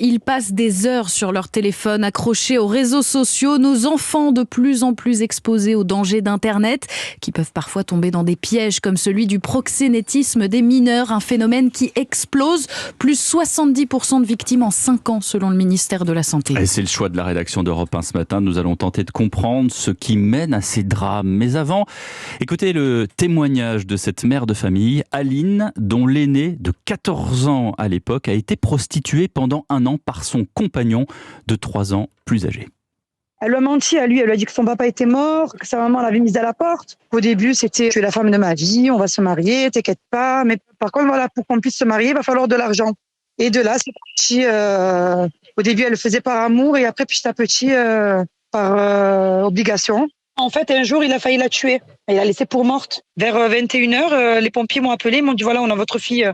Ils passent des heures sur leur téléphone accrochés aux réseaux sociaux. Nos enfants de plus en plus exposés aux dangers d'Internet, qui peuvent parfois tomber dans des pièges comme celui du proxénétisme des mineurs, un phénomène qui explose. Plus 70% de victimes en 5 ans selon le ministère de la Santé. Et c'est le choix de la rédaction d'Europe 1 ce matin. Nous allons tenter de comprendre ce qui mène à ces drames. Mais avant, écoutez le témoignage de cette mère de famille, Aline, dont l'aînée de 14 ans à l'époque a été prostituée pendant 1 an par son compagnon de 3 ans plus âgé. Elle lui a menti à lui, elle lui a dit que son papa était mort, que sa maman l'avait mise à la porte. Au début, c'était « tu es la femme de ma vie, on va se marier, t'inquiète pas ». Mais par contre, voilà, pour qu'on puisse se marier, il va falloir de l'argent. Et de là, c'est parti. Au début, elle le faisait par amour et après, petit à petit, par obligation. En fait, un jour, il a failli la tuer. Il l'a laissée pour morte. Vers 21h, les pompiers m'ont appelé, ils m'ont dit voilà, on a votre fille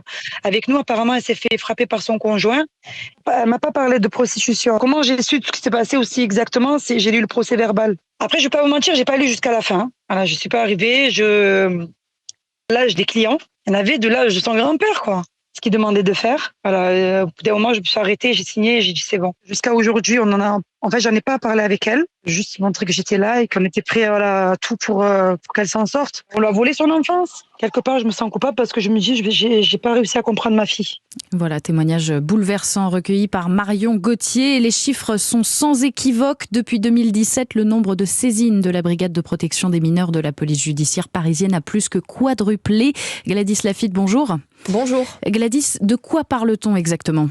avec nous. Apparemment, elle s'est fait frapper par son conjoint. Elle m'a pas parlé de prostitution. Comment j'ai su tout ce qui s'est passé aussi exactement, j'ai lu le procès verbal. Après, je vais pas vous mentir, j'ai pas lu jusqu'à la fin. Voilà, je suis pas arrivée. L'âge des clients, il y en avait de l'âge de son grand-père, quoi. Ce qu'il demandait de faire. Voilà, au bout d'un moment, je me suis arrêtée, j'ai signé, j'ai dit c'est bon. Jusqu'à aujourd'hui, j'en ai pas parlé avec elle. Juste montrer que j'étais là et qu'on était prêts à tout pour qu'elle s'en sorte. On lui a volé son enfance. Quelque part, je me sens coupable parce que je me dis, j'ai pas réussi à comprendre ma fille. Voilà, témoignage bouleversant recueilli par Marion Gauthier. Les chiffres sont sans équivoque. Depuis 2017, le nombre de saisines de la brigade de protection des mineurs de la police judiciaire parisienne a plus que quadruplé. Gladys Lafitte, bonjour. Bonjour. Gladys, de quoi parle-t-on exactement ?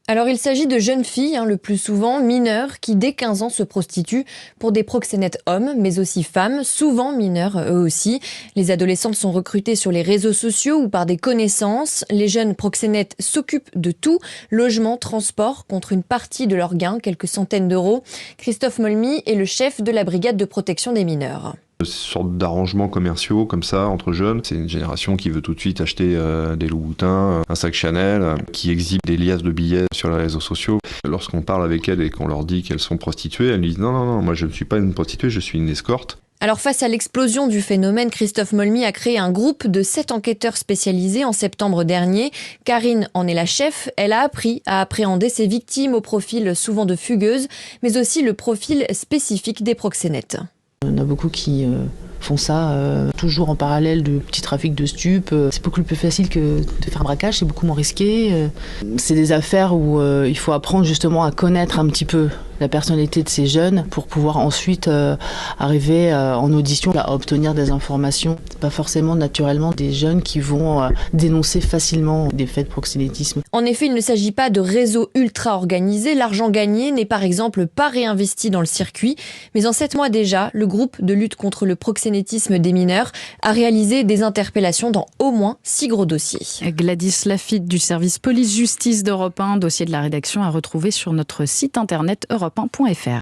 Alors il s'agit de jeunes filles, le plus souvent mineures, qui dès 15 ans se prostituent pour des proxénètes hommes, mais aussi femmes, souvent mineurs eux aussi. Les adolescentes sont recrutées sur les réseaux sociaux ou par des connaissances. Les jeunes proxénètes s'occupent de tout, logement, transport, contre une partie de leurs gains, quelques centaines d'euros. Christophe Molmy est le chef de la brigade de protection des mineurs. Sorte d'arrangements commerciaux comme ça entre jeunes. C'est une génération qui veut tout de suite acheter des Louboutins, un sac Chanel, qui exhibe des liasses de billets sur les réseaux sociaux. Lorsqu'on parle avec elles et qu'on leur dit qu'elles sont prostituées, elles disent non, moi je ne suis pas une prostituée, je suis une escorte. Alors face à l'explosion du phénomène, Christophe Molmy a créé un groupe de 7 enquêteurs spécialisés en septembre dernier. Karine en est la chef. Elle a appris à appréhender ses victimes au profil souvent de fugueuses, mais aussi le profil spécifique des proxénètes. Il y en a beaucoup qui font ça toujours en parallèle de petits trafics de stupes. C'est beaucoup plus facile que de faire un braquage, c'est beaucoup moins risqué. C'est des affaires où il faut apprendre justement à connaître un petit peu la personnalité de ces jeunes pour pouvoir ensuite arriver en audition à obtenir des informations. C'est pas forcément naturellement des jeunes qui vont dénoncer facilement des faits de proxénétisme. En effet, il ne s'agit pas de réseaux ultra organisés. L'argent gagné n'est par exemple pas réinvesti dans le circuit. Mais en 7 mois déjà, le groupe de lutte contre le proxénétisme des mineurs a réalisé des interpellations dans au moins 6 gros dossiers. Gladys Lafitte du service police-justice d'Europe 1, dossier de la rédaction à retrouver sur notre site internet europe1.fr.